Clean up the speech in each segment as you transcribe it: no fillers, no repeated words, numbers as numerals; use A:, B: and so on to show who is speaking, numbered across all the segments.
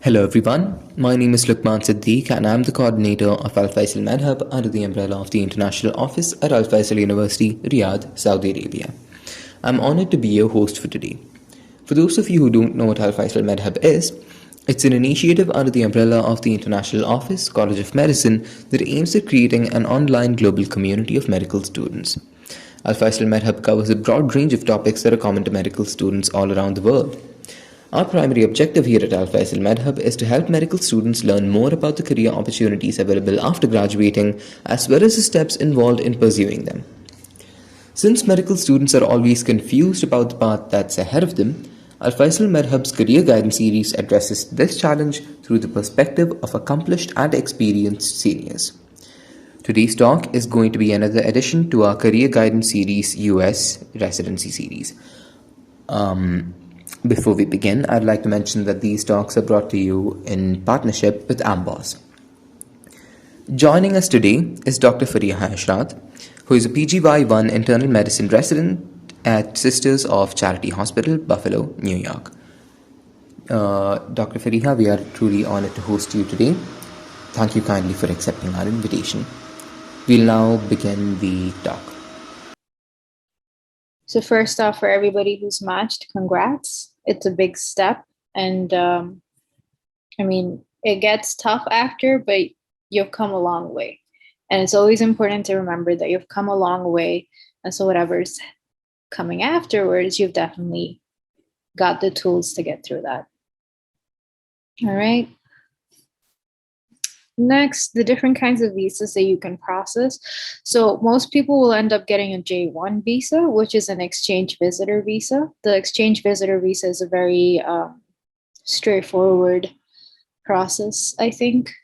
A: Hello everyone, my name is Luqman Siddiq and I'm the coordinator of Alfaisal MedHub under the umbrella of the International Office at Alfaisal University, Riyadh, Saudi Arabia. I'm honored to be your host for today. For those of you who don't know what Alfaisal MedHub is, it's an initiative under the umbrella of the International Office, College of Medicine that aims at creating an online global community of medical students. Alfaisal MedHub covers a broad range of topics that are common to medical students all around the world. Our primary objective here at Alfaisal MedHub is to help medical students learn more about the career opportunities available after graduating, as well as the steps involved in pursuing them. Since medical students are always confused about the path that's ahead of them, Alfaisal MedHub's Career Guidance series addresses this challenge through the perspective of accomplished and experienced seniors. Today's talk is going to be another addition to our Career Guidance series US Residency series. Before we begin, I'd like to mention that these talks are brought to you in partnership with AMBOSS. Joining us today is Dr. Fariha Eshrat, who is a PGY-1 Internal Medicine Resident at Sisters of Charity Hospital, Buffalo, New York. Dr. Fariha, we are truly honored to host you today. Thank you kindly for accepting our invitation. We'll now begin the talk.
B: So first off, for everybody who's matched, congrats. It's a big step. And it gets tough after, but you've come a long way. And it's always important to remember that you've come a long way. And so whatever's coming afterwards, you've definitely got the tools to get through that. All right. Next, the different kinds of visas that you can process. So most people will end up getting a J1 visa, which is an exchange visitor visa. The exchange visitor visa is a very straightforward process, I think.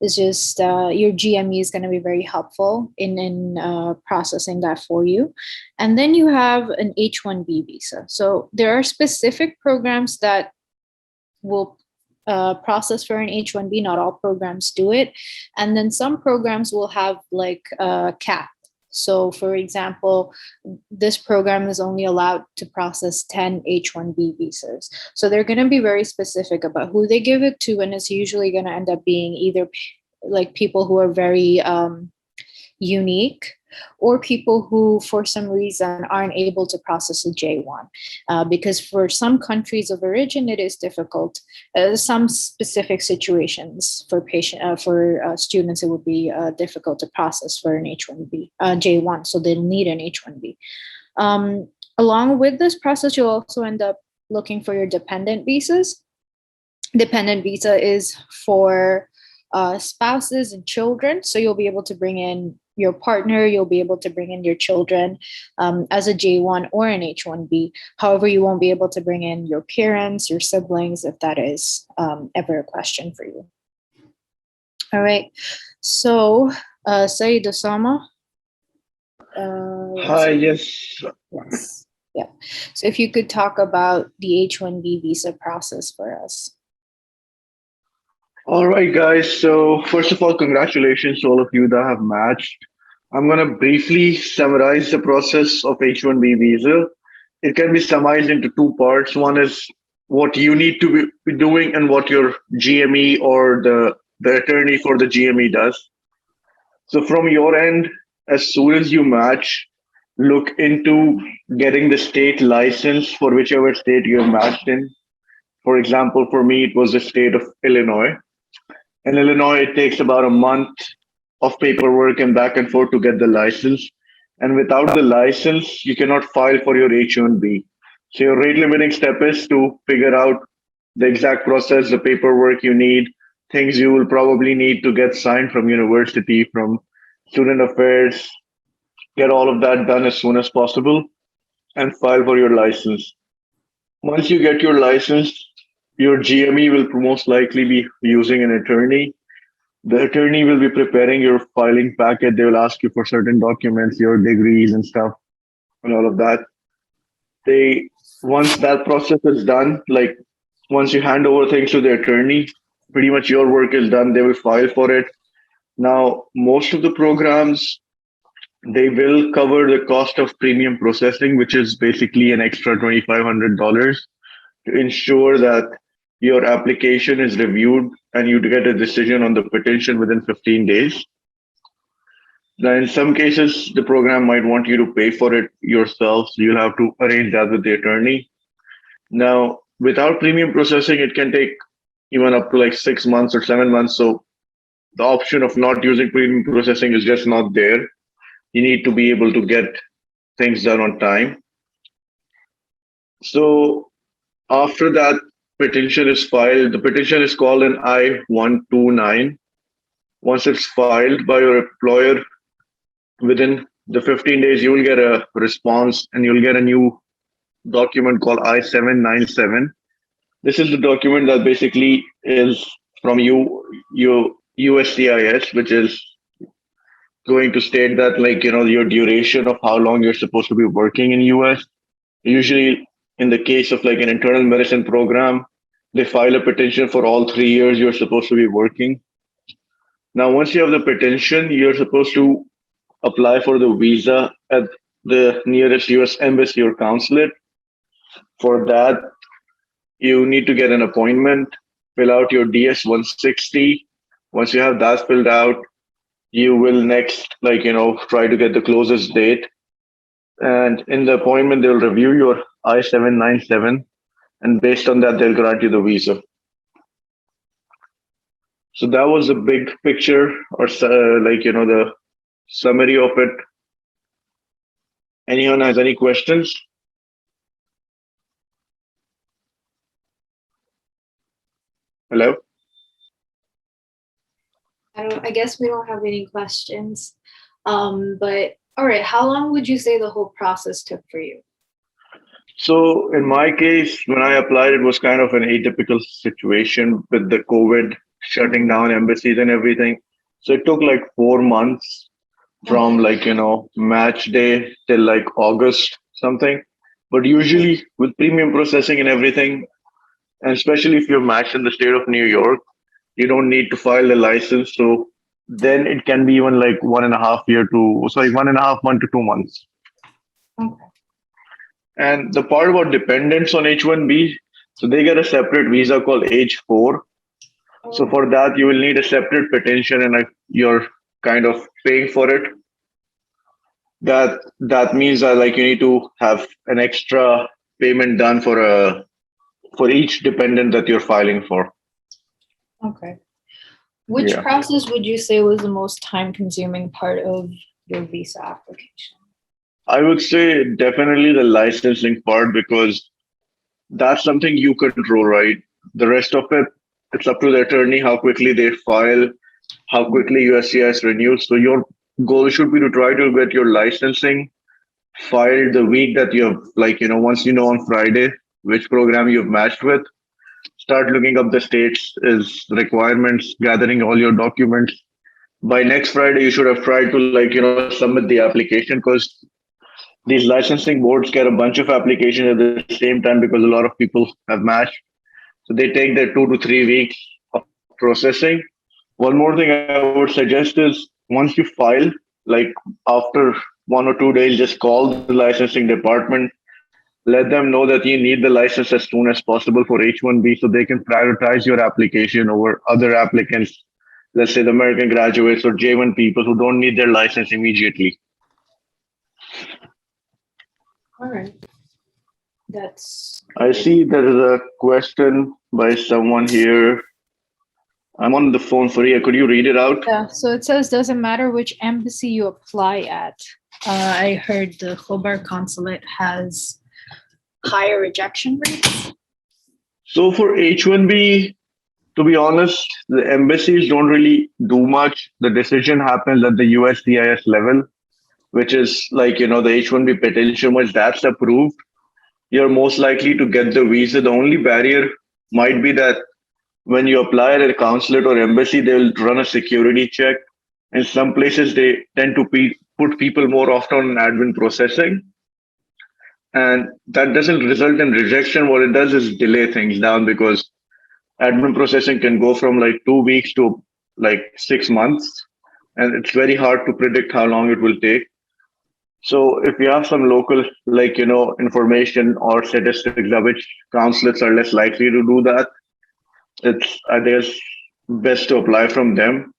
B: It's just your GME is going to be very helpful in processing that for you. And then you have an H1b visa. So there are specific programs that will process for an H1B. Not all programs do it. And then some programs will have like a cap. So for example, this program is only allowed to process 10 H1B visas. So they're going to be very specific about who they give it to. And it's usually going to end up being either like people who are very unique, or people who, for some reason, aren't able to process a J1. Because for some countries of origin, it is difficult. Some specific situations for students, it would be difficult to process for an H1B, J1, so they'll need an H1B. Along with this process, you'll also end up looking for your dependent visas. Dependent visa is for spouses and children, so you'll be able to bring in your partner, you'll be able to bring in your children as a J1 or an H1B. However, you won't be able to bring in your parents, your siblings, if that is ever a question for you. All right. So, Saeed Osama.
C: Hi, yes.
B: Yes. Yeah. So if you could talk about the H1B visa process for us.
C: All right, guys. So, first of all, congratulations to all of you that have matched. I'm going to briefly summarize the process of H1B visa. It can be summarized into two parts. One is what you need to be doing and what your GME or the attorney for the GME does. So, from your end, as soon as you match, look into getting the state license for whichever state you have matched in. For example, for me, it was the state of Illinois. In Illinois, it takes about a month of paperwork and back and forth to get the license. And without the license, you cannot file for your H1B. So your rate limiting step is to figure out the exact process, the paperwork you need, things you will probably need to get signed from university, from student affairs, get all of that done as soon as possible and file for your license. Once you get your license, your GME will most likely be using an attorney. The attorney will be preparing your filing packet. They will ask you for certain documents, your degrees and stuff, and all of that. Once that process is done, like once you hand over things to the attorney, pretty much your work is done. They will file for it. Now, most of the programs, they will cover the cost of premium processing, which is basically an extra $2,500 to ensure that your application is reviewed and you get a decision on the petition within 15 days. Now, in some cases, the program might want you to pay for it yourself, so you'll have to arrange that with the attorney. Now, without premium processing, it can take even up to like 6 months or 7 months. So the option of not using premium processing is just not there. You need to be able to get things done on time. So after that petition is filed, the petition is called an I-129. Once it's filed by your employer, within the 15 days, you will get a response and you'll get a new document called I-797. This is the document that basically is from your USCIS, which is going to state that, like, your duration of how long you're supposed to be working in US. Usually in the case of like an internal medicine program, they file a petition for all 3 years you're supposed to be working. Now, once you have the petition, you're supposed to apply for the visa at the nearest US embassy or consulate. For that, you need to get an appointment, fill out your DS-160. Once you have that filled out, you will next, try to get the closest date. And in the appointment, they'll review your I-797. And based on that, they'll grant you the visa. So that was the big picture, or the summary of it. Anyone has any questions? Hello?
B: I guess we don't have any questions. But all right, how long would you say the whole process took for you?
C: So in my case, when I applied, it was kind of an atypical situation with the COVID shutting down embassies and everything. So it took like 4 months from match day till like August something. But usually with premium processing and everything, and especially if you're matched in the state of New York, you don't need to file the license. So then it can be even like 1.5 month to 2 months.
B: Okay.
C: And the part about dependents on H1B, so they get a separate visa called H4. So for that, you will need a separate petition, and you're kind of paying for it. That means that you need to have an extra payment done for each dependent that you're filing for.
B: Okay. Which process would you say was the most time-consuming part of your visa application?
C: I would say definitely the licensing part, because that's something you control, right? The rest of it, it's up to the attorney how quickly they file, how quickly USCIS renews. So your goal should be to try to get your licensing filed the week that you have, once on Friday which program you've matched with, start looking up the state's requirements, gathering all your documents. By next Friday, you should have tried to submit the application, because these licensing boards get a bunch of applications at the same time because a lot of people have matched. So they take their 2 to 3 weeks of processing. One more thing I would suggest is, once you file, after 1 or 2 days, just call the licensing department, let them know that you need the license as soon as possible for H1B, so they can prioritize your application over other applicants, let's say the American graduates or J1 people who don't need their license immediately.
B: All right.
C: I see there is a question by someone here. I'm on the phone, Fariha. Could you read it out?
B: Yeah, so it says, doesn't matter which embassy you apply at. I heard the Khobar consulate has higher rejection rates.
C: So for H1B, to be honest, the embassies don't really do much. The decision happens at the USCIS level, which is the H1B petition. Once that's approved, you're most likely to get the visa. The only barrier might be that when you apply at a consulate or embassy, they'll run a security check. In some places, they tend to put people more often on admin processing. And that doesn't result in rejection. What it does is delay things down, because admin processing can go from 2 weeks to 6 months. And it's very hard to predict how long it will take. So if you have some local, information or statistics of which consulates are less likely to do that, I think it's best to apply from them.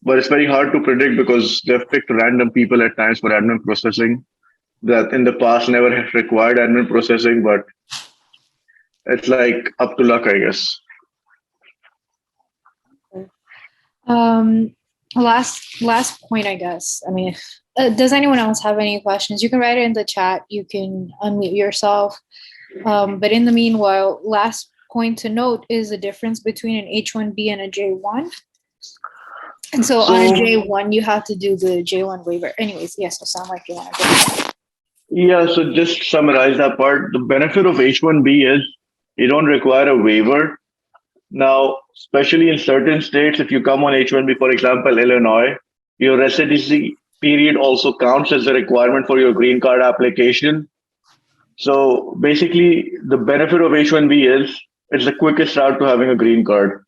C: But it's very hard to predict because they've picked random people at times for admin processing that in the past never have required admin processing, but it's like up to luck, I guess.
B: Last point, I guess. I mean, does anyone else have any questions? You can write it in the chat. You can unmute yourself. But in the meanwhile, last point to note is the difference between an H1B and a J1. And so on a J1, you have to do the J1 waiver. Anyways, yes, it sounds like you want to go.
C: Yeah, so just summarize that part. The benefit of H1B is you don't require a waiver. Now, especially in certain states, if you come on H1B, for example, Illinois, your residency period also counts as a requirement for your green card application. So basically, the benefit of H1B is it's the quickest route to having a green card,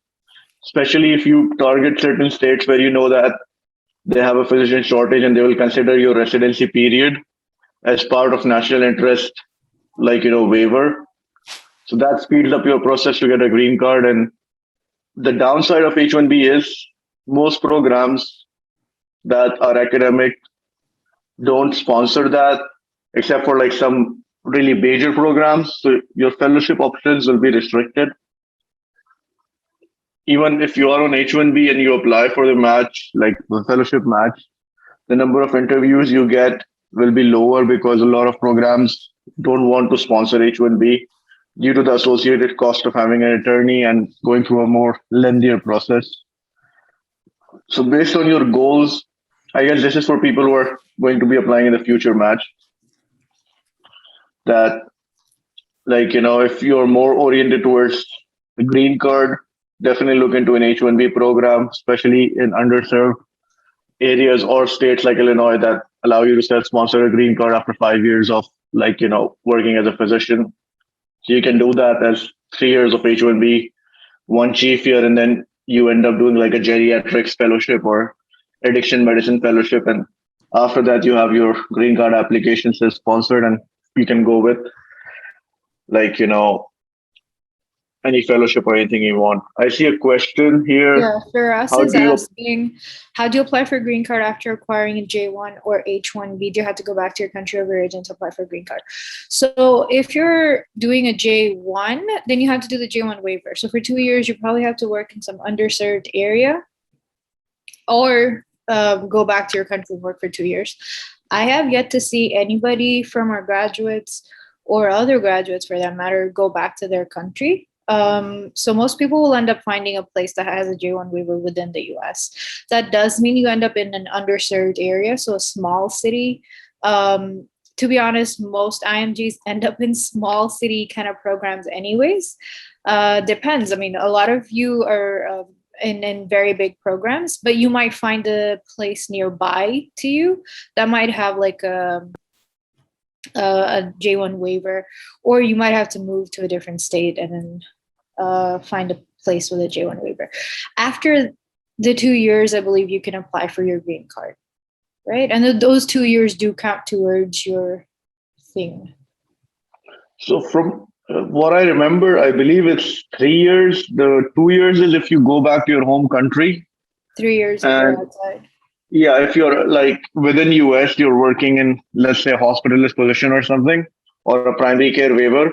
C: especially if you target certain states where you know that they have a physician shortage and they will consider your residency period as part of national interest, like, waiver. So that speeds up your process to get a green card. And the downside of H1B is most programs that are academic don't sponsor that, except for like some really major programs. So your fellowship options will be restricted. Even if you are on H1B and you apply for the match, like the fellowship match, the number of interviews you get will be lower because a lot of programs don't want to sponsor H1B due to the associated cost of having an attorney and going through a more lengthier process. So based on your goals, I guess this is for people who are going to be applying in the future match. That, like, if you're more oriented towards the green card, definitely look into an H1B program, especially in underserved areas or states like Illinois that allow you to self-sponsor a green card after 5 years of working as a physician. So you can do that as 3 years of H1B, 1 chief year, and then you end up doing like a geriatrics fellowship or addiction medicine fellowship. And after that, you have your green card application self-sponsored and you can go with any fellowship or anything you want. I see a question here.
B: Yeah, for us is asking, how do you apply for a green card after acquiring a J1 or H1B? Do you have to go back to your country of origin to apply for a green card? So if you're doing a J1, then you have to do the J1 waiver. So for 2 years, you probably have to work in some underserved area or go back to your country and work for 2 years. I have yet to see anybody from our graduates or other graduates for that matter go back to their country. So most people will end up finding a place that has a J1 waiver within the US. That does mean you end up in an underserved area, so a small city. To be honest, most IMGs end up in small city kind of programs anyways. Depends. I mean, a lot of you are in very big programs, but you might find a place nearby to you that might have like a J1 waiver, or you might have to move to a different state and then find a place with a J1 waiver. After the 2 years, I believe you can apply for your green card, right? And those 2 years do count towards your thing.
C: So from what I remember, I believe it's 3 years. The 2 years is if you go back to your home country.
B: 3 years if you're outside.
C: Yeah, if you're like within US, you're working in, let's say, a hospitalist position or something, or a primary care waiver.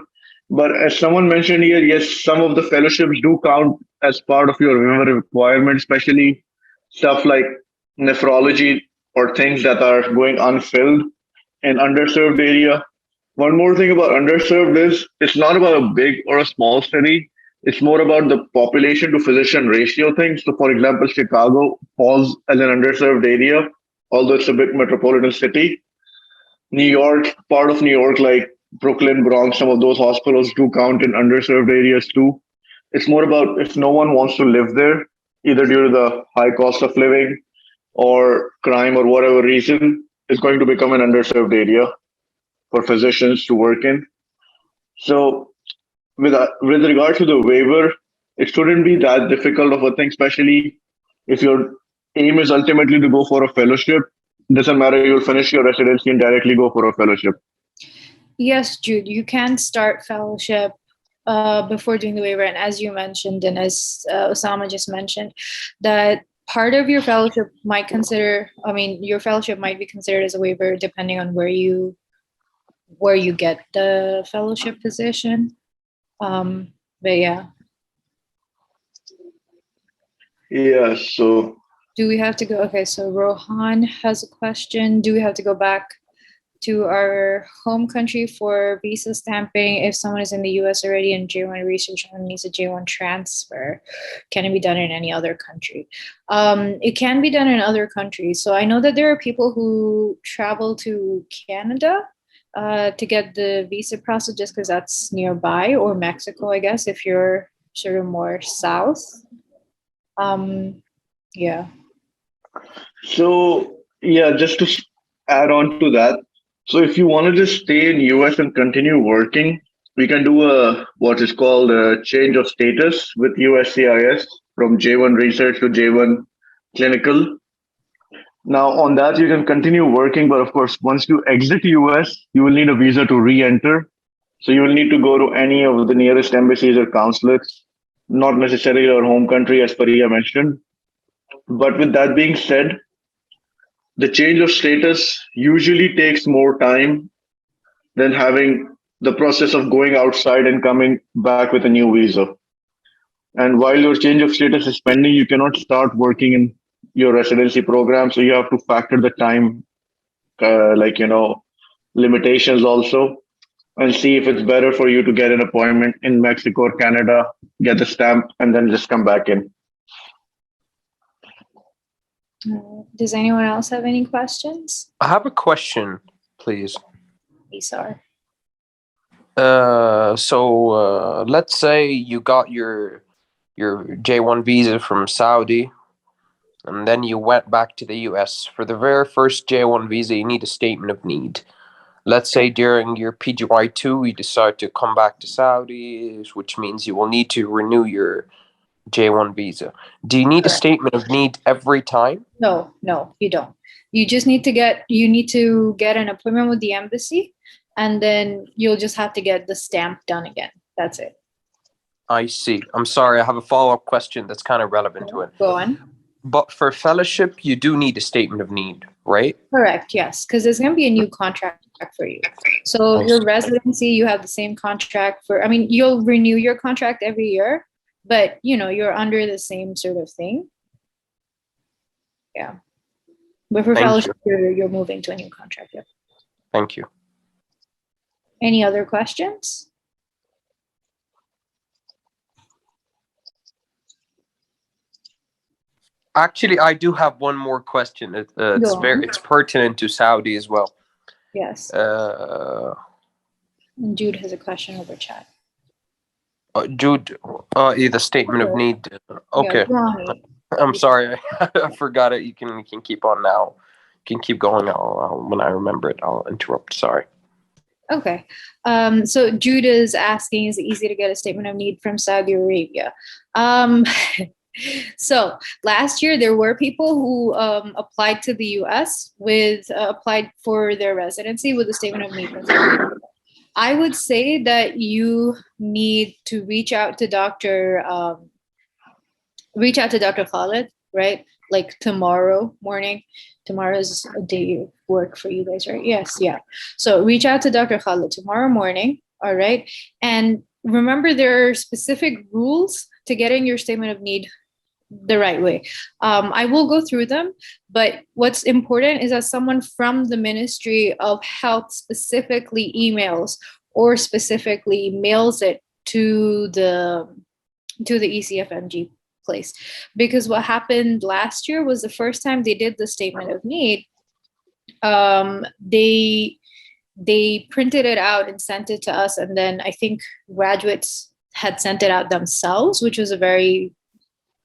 C: But as someone mentioned here, yes, some of the fellowships do count as part of your waiver requirement, especially stuff like nephrology or things that are going unfilled in underserved area. One more thing about underserved is it's not about a big or a small city. It's more about the population to physician ratio thing. So, for example, Chicago falls as an underserved area, although it's a big metropolitan city. New York, part of New York, like Brooklyn, Bronx, some of those hospitals do count in underserved areas too. It's more about if no one wants to live there, either due to the high cost of living or crime or whatever reason, it's going to become an underserved area for physicians to work in. So with regard to the waiver, it shouldn't be that difficult of a thing, especially if your aim is ultimately to go for a fellowship. It doesn't matter, you'll finish your residency and directly go for a fellowship.
B: Yes, Jude, you can start fellowship before doing the waiver, and as you mentioned, and as Osama just mentioned, that part of your fellowship might your fellowship might be considered as a waiver depending on where you get the fellowship position. But yeah.
C: Yeah, so
B: Do we have to go? Okay, so Rohan has a question. Do we have to go back to our home country for visa stamping if someone is in the US already and J1 research and needs a J1 transfer? Can it be done in any other country? It can be done in other countries. So I know that there are people who travel to Canada to get the visa process just because that's nearby, or Mexico, I guess, if you're sort of more south. Yeah.
C: So yeah, just to add on to that. So if you want to just stay in US and continue working, we can do a what is called a change of status with USCIS from J1 research to J1 clinical. Now on that you can continue working, but of course once you exit US, you will need a visa to re-enter. So you will need to go to any of the nearest embassies or consulates, not necessarily your home country, as Fariha mentioned. But with that being said, the change of status usually takes more time than having the process of going outside and coming back with a new visa. And while your change of status is pending, you cannot start working in your residency program. So you have to factor the time, limitations also, and see if it's better for you to get an appointment in Mexico or Canada, get the stamp, and then just come back in.
B: Does anyone else have any questions?
D: I have a question, please.
B: Isar.
D: So let's say you got your J1 visa from Saudi, and then you went back to the US. For the very first J1 visa, you need a statement of need. Let's say during your PGY-2, you decide to come back to Saudi, which means you will need to renew your J1 visa. Do you need a statement of need every time?
B: No, you don't. You just need to get an appointment with the embassy, and then you'll just have to get the stamp done again. That's it.
D: I see. I'm sorry, I have a follow-up question that's kind of relevant to it.
B: Go on.
D: But for fellowship, you do need a statement of need, right?
B: Correct, yes, because there's going to be a new contract for you. So your residency, you have the same contract you'll renew your contract every year, but you're under the same sort of thing. Yeah. But for fellowship, you're moving to a new contract. Yeah.
D: Thank you.
B: Any other questions?
D: Actually, I do have one more question. It's pertinent to Saudi as well.
B: Yes. And Jude has a question over chat.
D: Jude, the statement of need. Okay. Yeah, I'm sorry, I forgot it. You can keep on now. You can keep going. When I remember it, I'll interrupt. Sorry.
B: Okay. So Jude is asking, is it easy to get a statement of need from Saudi Arabia? So last year there were people who applied to the US applied for their residency with a statement of need from Saudi Arabia. I would say that you need to reach out to Dr. Khalid, right? Like tomorrow morning. Tomorrow is a day of work for you guys, right? Yes, yeah. So reach out to Dr. Khalid tomorrow morning, all right? And remember, there are specific rules to getting your statement of need the right way. I will go through them, but what's important is that someone from the Ministry of Health specifically emails or specifically mails it to the ECFMG place. Because what happened last year was the first time they did the statement of need, they printed it out and sent it to us, and then I think graduates had sent it out themselves, which was a very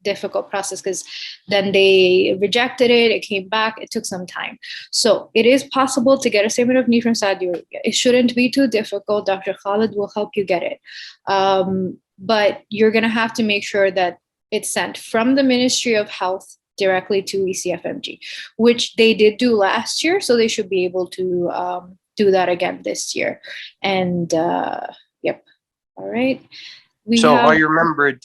B: difficult process because then they rejected it, it came back, it took some time. So it is possible to get a statement of need from Saudi Arabia. It shouldn't be too difficult. Dr. Khalid will help you get it. But you're going to have to make sure that it's sent from the Ministry of Health directly to ECFMG, which they did do last year. So they should be able to do that again this year. And yep. All right.
D: I remembered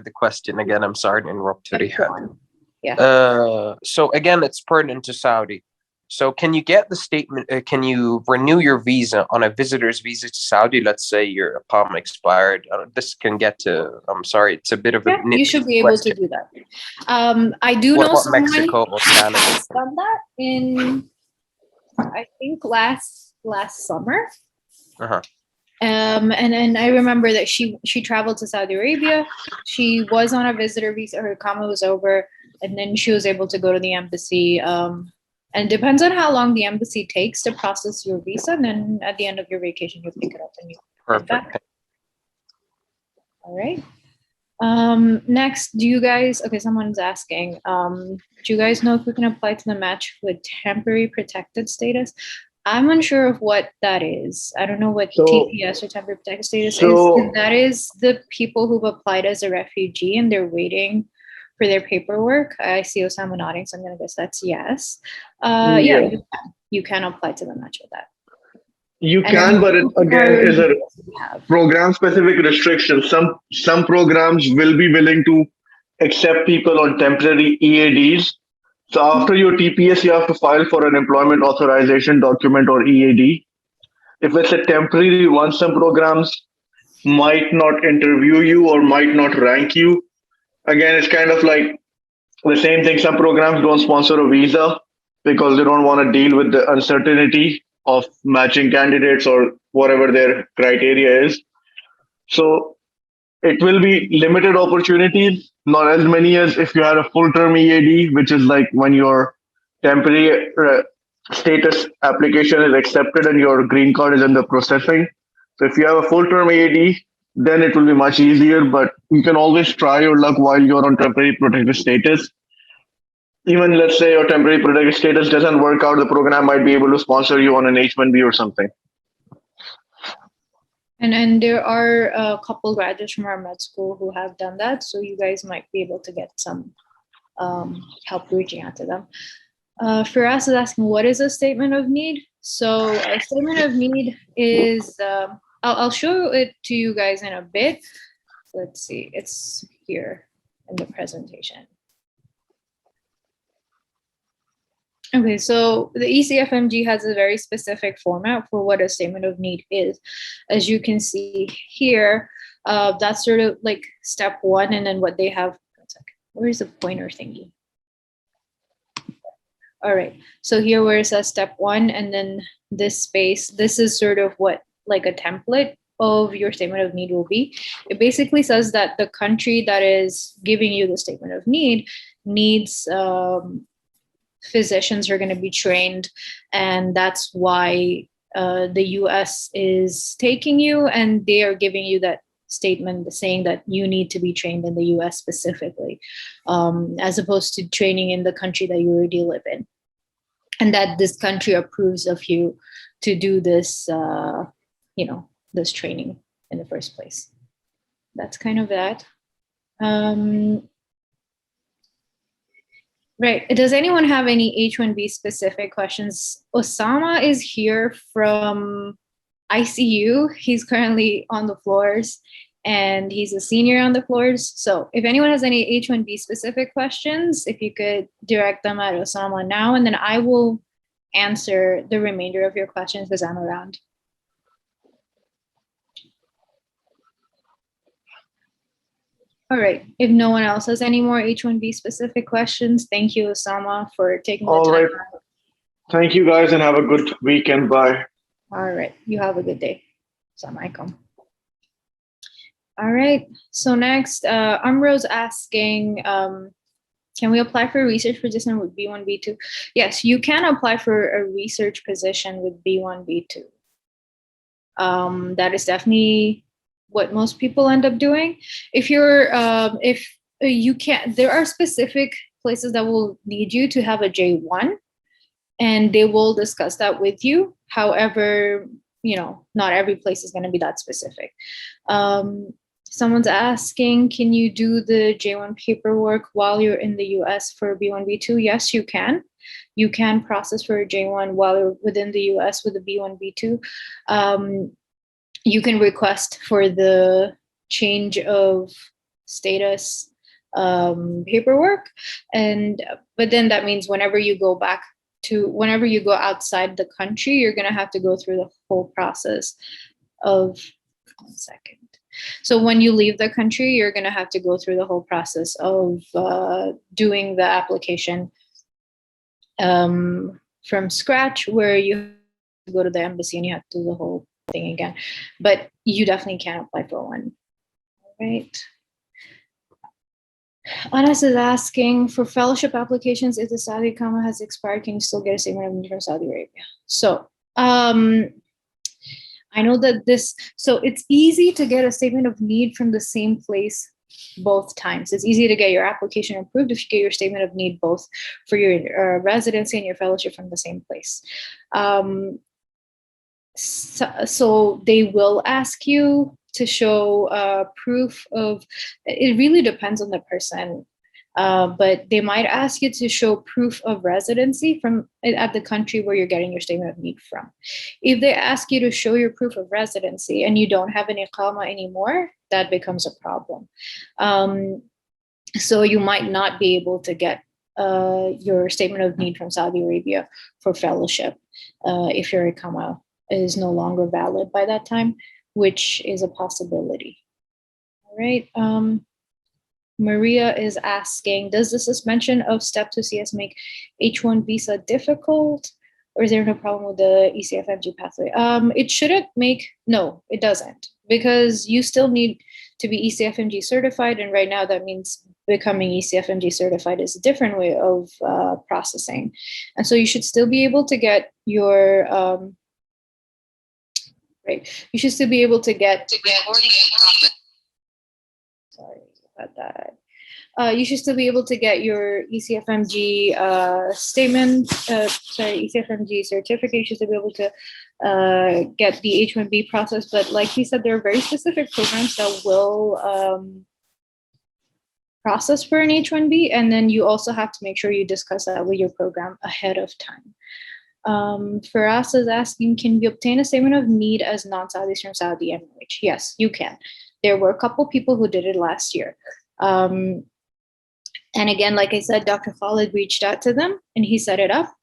D: the question again. I'm sorry to interrupt, Fariha.
B: Yeah.
D: So again, it's pertinent to Saudi. So can you get the statement? Can you renew your visa on a visitor's visa to Saudi? Let's say your POM expired. This can get to. I'm sorry, it's a bit of a.
B: Yeah, you should be able to do that. I do
D: What
B: know
D: about
B: someone
D: Mexico or Canada?
B: has done that in, I think last summer.
D: Uh-huh.
B: And I remember that she traveled to Saudi Arabia. She was on a visitor visa. Her comma was over, and then she was able to go to the embassy. And it depends on how long the embassy takes to process your visa. And then at the end of your vacation, you pick it up and you head back. All right. Next, do you guys? Okay, someone's asking. Do you guys know if we can apply to the match with temporary protected status? I'm unsure of what that is. I don't know what TPS or temporary protected status is. That is the people who've applied as a refugee and they're waiting for their paperwork. I see Osama nodding, so I'm going to guess that's yes. Yeah, you can apply to the match with that.
C: You can, but it again is a program-specific restriction. Some programs will be willing to accept people on temporary EADs. So after your TPS, you have to file for an employment authorization document or EAD. If it's a temporary one, some programs might not interview you or might not rank you. Again, it's kind of like the same thing. Some programs don't sponsor a visa because they don't want to deal with the uncertainty of matching candidates or whatever their criteria is. So it will be limited opportunities, not as many as if you had a full-term EAD, which is like when your temporary status application is accepted and your green card is in the processing. So if you have a full-term EAD, then it will be much easier, but you can always try your luck while you're on temporary protected status. Even let's say your temporary protected status doesn't work out, the program might be able to sponsor you on an H1B or something.
B: And there are a couple graduates from our med school who have done that, so you guys might be able to get some help reaching out to them. Firas is asking, what is a statement of need? So a statement of need is, I'll show it to you guys in a bit. Let's see, it's here in the presentation. Okay, so the ECFMG has a very specific format for what a statement of need is. As you can see here, that's sort of like step one, and then what they have. One second, where's the pointer thingy? All right, so here where it says step one, and then this space, this is sort of what like a template of your statement of need will be. It basically says that the country that is giving you the statement of need needs physicians are going to be trained, and that's why the US is taking you, and they are giving you that statement saying that you need to be trained in the US specifically, as opposed to training in the country that you already live in, and that this country approves of you to do this, this training in the first place. That's kind of that. Right. Does anyone have any H1B specific questions? Osama is here from ICU. He's currently on the floors and he's a senior on the floors. So if anyone has any H1B specific questions, if you could direct them at Osama now, and then I will answer the remainder of your questions as I'm around. All right. If no one else has any more H1B specific questions, thank you, Osama, for taking the time.
C: All right. Thank you, guys, and have a good weekend. Bye.
B: All right. You have a good day. Assalamualaikum. All right. So next, Amro's asking, can we apply for a research position with B1, B2? Yes, you can apply for a research position with B1, B2. That is definitely what most people end up doing. If you're, if you can't, there are specific places that will need you to have a J1, and they will discuss that with you. However, not every place is going to be that specific. Someone's asking, can you do the J1 paperwork while you're in the US for B1, B2? Yes, you can. You can process for a J1 while you're within the US with a B1, B2. you can request for the change of status paperwork, but then that means whenever you go outside the country, you're going to have to go through the whole process of 1 second. So when you leave the country, you're going to have to go through the whole process of doing the application from scratch, where you go to the embassy and you have to do the whole thing again. But you definitely can apply for one. All right. Anas is asking, for fellowship applications, if the Saudi Iqamah has expired, can you still get a statement of need from Saudi Arabia? So I know that so it's easy to get a statement of need from the same place both times. It's easy to get your application approved if you get your statement of need both for your residency and your fellowship from the same place. So they will ask you to show proof of, it really depends on the person, but they might ask you to show proof of residency at the country where you're getting your statement of need from. If they ask you to show your proof of residency and you don't have an iqama anymore, that becomes a problem. So you might not be able to get your statement of need from Saudi Arabia for fellowship if your iqama is no longer valid by that time, which is a possibility. All right. Maria is asking, does the suspension of Step 2 CS make H1 visa difficult, or is there no problem with the ECFMG pathway? It shouldn't no, it doesn't, because you still need to be ECFMG certified, and right now that means becoming ECFMG certified is a different way of processing. And so you should still be able to get your, you should still be able to get, sorry about that. You should still be able to get your ECFMG ECFMG certificate. You should still be able to get the H1B process. But like he said, there are very specific programs that will process for an H1B. And then you also have to make sure you discuss that with your program ahead of time. Firas is asking, can you obtain a statement of need as non-Saudis from Saudi MOH? Yes, you can. There were a couple people who did it last year. And again, like I said, Dr. Khalid reached out to them and he set it up.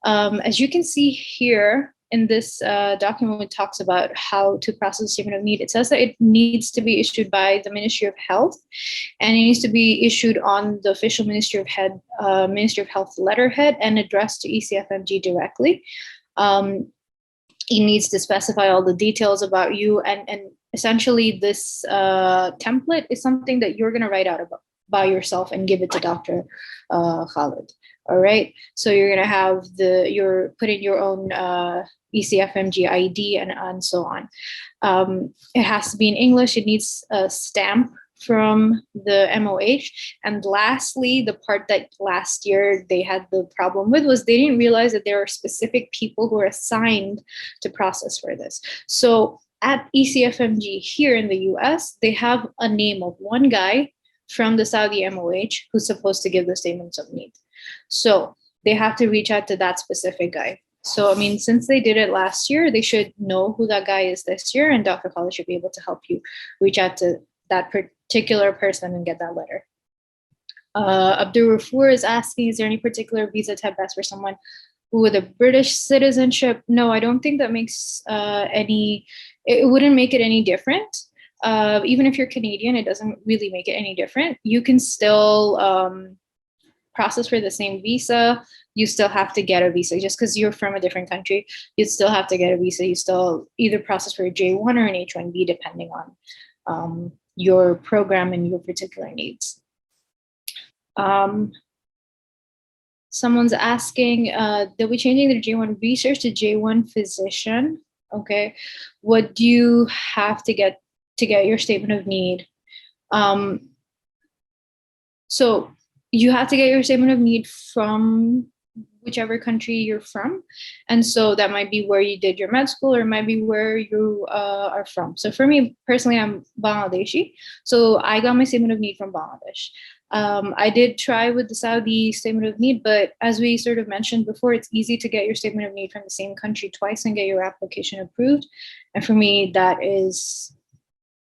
B: As you can see here in this document, it talks about how to process a statement of need. It says that it needs to be issued by the Ministry of Health, and it needs to be issued on the official Ministry of Health letterhead and addressed to ECFMG directly. It needs to specify all the details about you, and essentially this template is something that you're going to write out by yourself and give it to Dr. Khalid. All right. So you're going to have you're putting your own ECFMG ID and so on. It has to be in English. It needs a stamp from the MOH. And lastly, the part that last year they had the problem with was they didn't realize that there are specific people who are assigned to process for this. So at ECFMG here in the US, they have a name of one guy from the Saudi MOH who's supposed to give the statements of need. So they have to reach out to that specific guy. So, I mean, since they did it last year, they should know who that guy is this year, and Dr. Khalid should be able to help you reach out to that particular person and get that letter. Abdul Rafur is asking, is there any particular visa type best for someone with a British citizenship? No, I don't think that makes it wouldn't make it any different. Even if you're Canadian, it doesn't really make it any different. You can still process for the same visa. You still have to get a visa. Just because you're from a different country, you'd still have to get a visa. You still either process for a J1 or an H1B, depending on your program and your particular needs. Someone's asking, they'll be changing their J1 research to J1 physician. Okay, what do you have to get your statement of need? So you have to get your statement of need from whichever country you're from. And so that might be where you did your med school, or it might be where you are from. So for me personally, I'm Bangladeshi. So I got my statement of need from Bangladesh. I did try with the Saudi statement of need, but as we sort of mentioned before, it's easy to get your statement of need from the same country twice and get your application approved. And for me, that is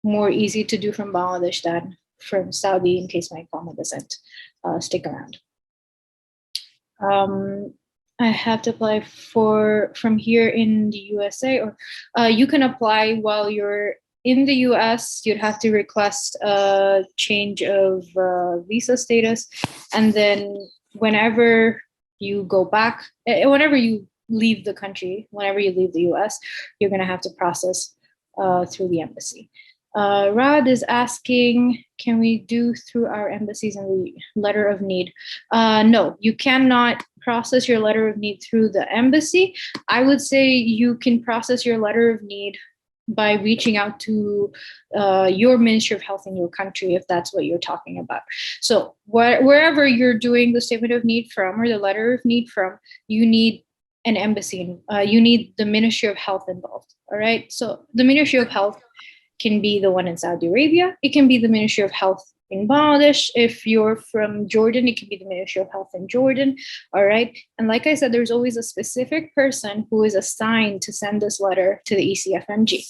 B: more easy to do from Bangladesh than from Saudi in case my comma doesn't stick around. I have to apply from here in the USA, or you can apply while you're in the US. You'd have to request a change of visa status, and then whenever you go back, whenever you leave the country, whenever you leave the US, you're going to have to process through the embassy. Rad is asking, can we do through our embassies and the letter of need? No, you cannot process your letter of need through the embassy. I would say you can process your letter of need by reaching out to your Ministry of Health in your country, if that's what you're talking about. So wherever you're doing the statement of need from or the letter of need from, you need an embassy. You need the Ministry of Health involved. All right. So the Ministry of Health can be the one in Saudi Arabia. It can be the Ministry of Health in Bangladesh. If you're from Jordan, it can be the Ministry of Health in Jordan. All right. And like I said, there's always a specific person who is assigned to send this letter to the ECFMG.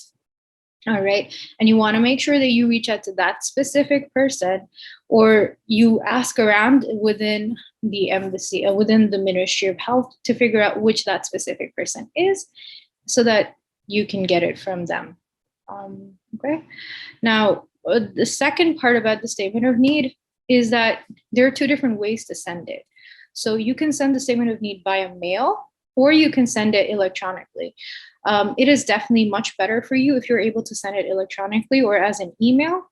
B: All right. And you want to make sure that you reach out to that specific person, or you ask around within the embassy, within the Ministry of Health, to figure out which that specific person is so that you can get it from them. Okay. Now, the second part about the statement of need is that there are two different ways to send it. So you can send the statement of need via mail, or you can send it electronically. It is definitely much better for you if you're able to send it electronically or as an email.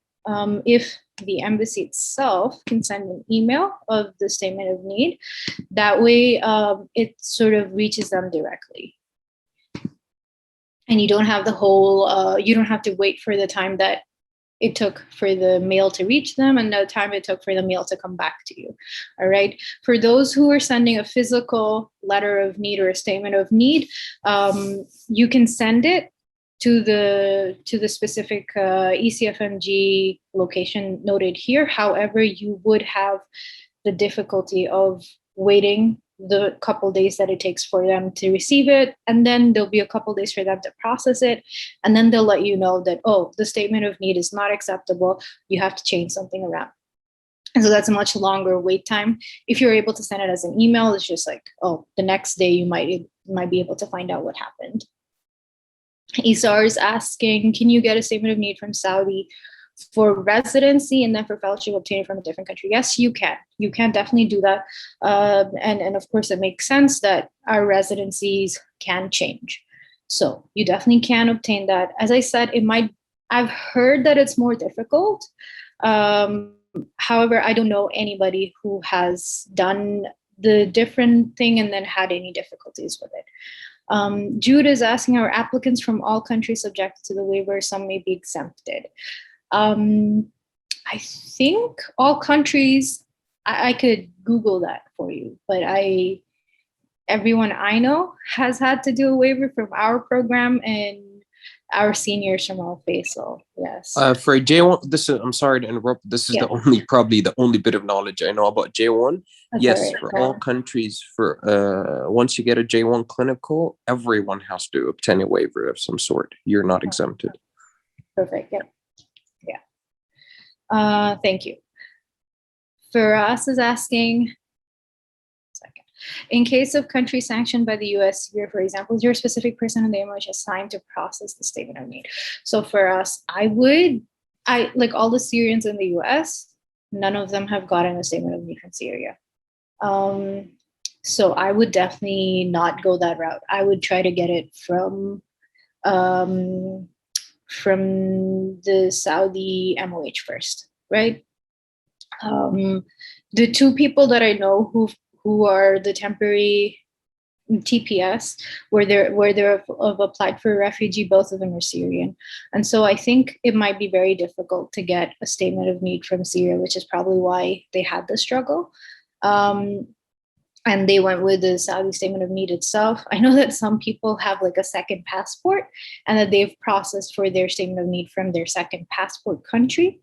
B: If the embassy itself can send an email of the statement of need, that way it sort of reaches them directly. And you don't have the whole, you don't have to wait for the time that it took for the mail to reach them and the time it took for the mail to come back to you. All right. For those who are sending a physical letter of need or a statement of need, you can send it to the specific ECFMG location noted here. However, you would have the difficulty of waiting the couple days that it takes for them to receive it, and then there'll be a couple days for them to process it, and then they'll let you know that, oh, the statement of need is not acceptable, you have to change something around. And so that's a much longer wait time. If you're able to send it as an email, it's just like, oh, the next day you might be able to find out what happened. Isar is asking, can you get a statement of need from Saudi for residency and then for fellowship obtained from a different country? Yes, you can. You can definitely do that. And of course, it makes sense that our residencies can change. So you definitely can obtain that. As I said, I've heard that it's more difficult. However, I don't know anybody who has done the different thing and then had any difficulties with it. Jude is asking, are applicants from all countries subjected to the waiver? Some may be exempted. I think all countries, I could Google that for you, but everyone I know has had to do a waiver from our program and our seniors from Alfaisal. Yes.
D: For J1, I'm sorry to interrupt. This is probably the only bit of knowledge I know about J1.
B: That's
D: yes,
B: right.
D: for all countries, once you get a J1 clinical, everyone has to obtain a waiver of some sort. You're not exempted.
B: Perfect. Yep. Yeah. Thank you. Firas is asking, in case of country sanctioned by the US, for example, is your specific person in the MOH assigned to process the statement of need? So for us, I like all the Syrians in the US, none of them have gotten a statement of need from Syria. So I would definitely not go that route. I would try to get it from the Saudi MOH first, right? The two people that I know who are the temporary TPS, where they've applied for a refugee, both of them are Syrian. And so I think it might be very difficult to get a statement of need from Syria, which is probably why they had the struggle. And they went with the Saudi statement of need itself. I know that some people have like a second passport and that they've processed for their statement of need from their second passport country.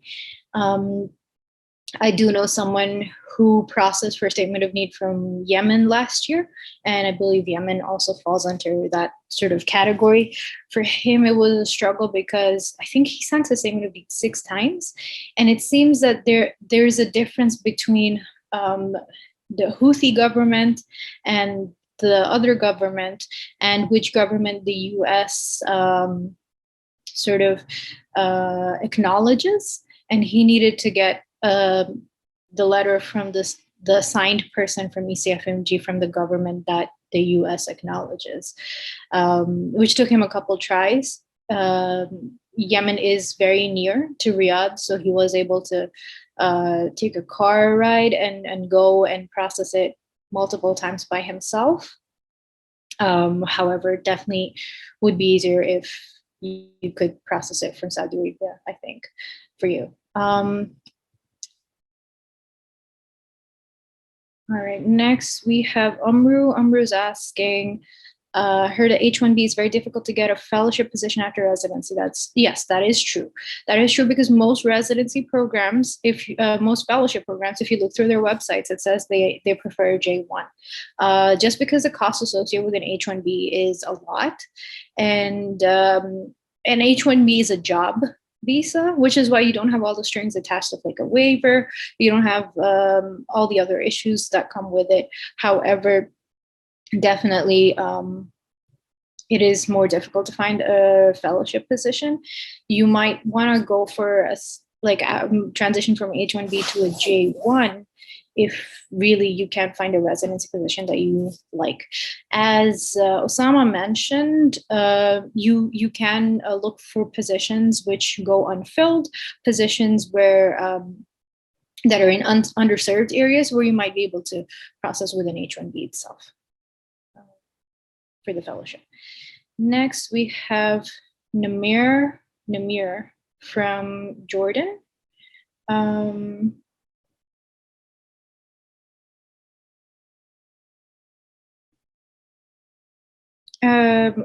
B: I do know someone who processed for statement of need from Yemen last year, and I believe Yemen also falls under that sort of category. For him, it was a struggle because I think he sent a statement of need 6 times, and it seems that there's a difference between the Houthi government and the other government, and which government the U.S. Sort of acknowledges, and he needed to get the letter from the assigned person from ECFMG from the government that the US acknowledges, which took him a couple tries. Yemen is very near to Riyadh, so he was able to take a car ride and go and process it multiple times by himself. However, definitely would be easier if you could process it from Saudi Arabia, I think, for you. All right, next we have Umru. Umru's asking, heard that H1b is very difficult to get a fellowship position after residency. Yes, that is true. That is true because most residency programs, most fellowship programs, if you look through their websites, it says they prefer J1. Just because the cost associated with an H1b is a lot, and an H1b is a job visa, which is why you don't have all the strings attached of like a waiver. You don't have all the other issues that come with it. However, definitely it is more difficult to find a fellowship position. You might want to go for a transition from H1B to a J1 if really you can't find a residency position that you like. As Osama mentioned, you can look for positions which go unfilled, positions where that are in underserved areas where you might be able to process with an H1B itself for the fellowship. Next, we have Namir from Jordan.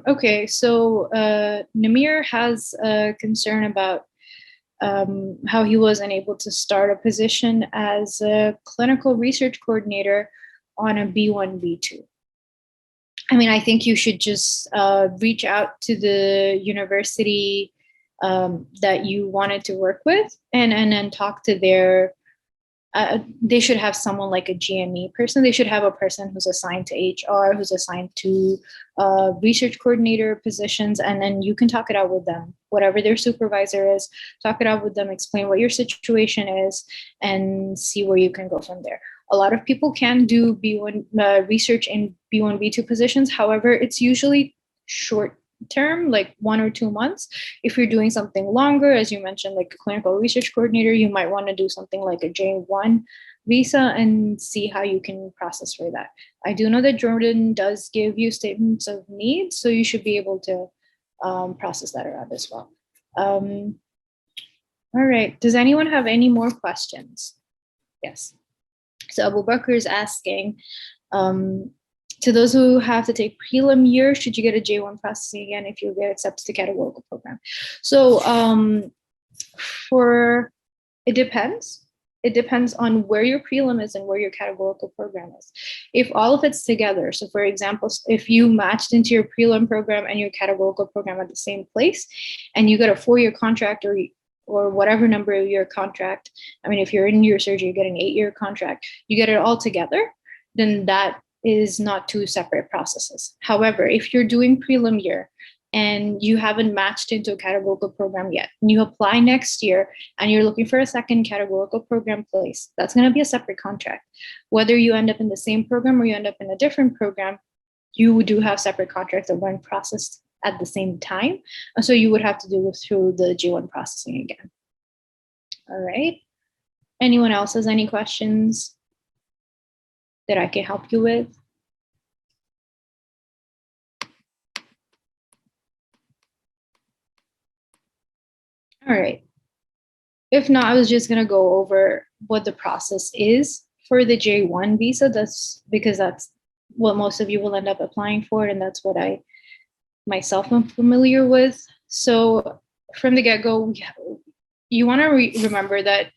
B: Okay, so Namir has a concern about how he was unable to start a position as a clinical research coordinator on a B1, B2. I mean, I think you should just reach out to the university that you wanted to work with and then talk to their they should have someone like a GME person. They should have a person who's assigned to HR, who's assigned to research coordinator positions, and then you can talk it out with them. Whatever their supervisor is, talk it out with them, explain what your situation is, and see where you can go from there. A lot of people can do B1 research in B1, B2 positions. However, it's usually short term, like 1 or 2 months. If you're doing something longer, as you mentioned, like a clinical research coordinator, you might want to do something like a J1 visa and see how you can process for that. I do know that Jordan does give you statements of need, so you should be able to process that around as well. All right, does anyone have any more questions? Yes. So Abu Bakr is asking, to those who have to take prelim year, should you get a J1 processing again if you get accepted to categorical program? So it depends. It depends on where your prelim is and where your categorical program is. If all of it's together, so for example, if you matched into your prelim program and your categorical program at the same place, and you got a 4-year contract or whatever number of year contract, I mean, if you're in neurosurgery, you get an 8-year contract, you get it all together, then that is not 2 separate processes. However, if you're doing prelim year and you haven't matched into a categorical program yet, and you apply next year and you're looking for a second categorical program place, that's going to be a separate contract. Whether you end up in the same program or you end up in a different program, you do have separate contracts that weren't processed at the same time. So you would have to do it through the J1 processing again. All right. Anyone else has any questions that I can help you with? All right. If not, I was just going to go over what the process is for the J1 visa. That's because that's what most of you will end up applying for, and that's what I myself am familiar with. So from the get-go, you want to remember that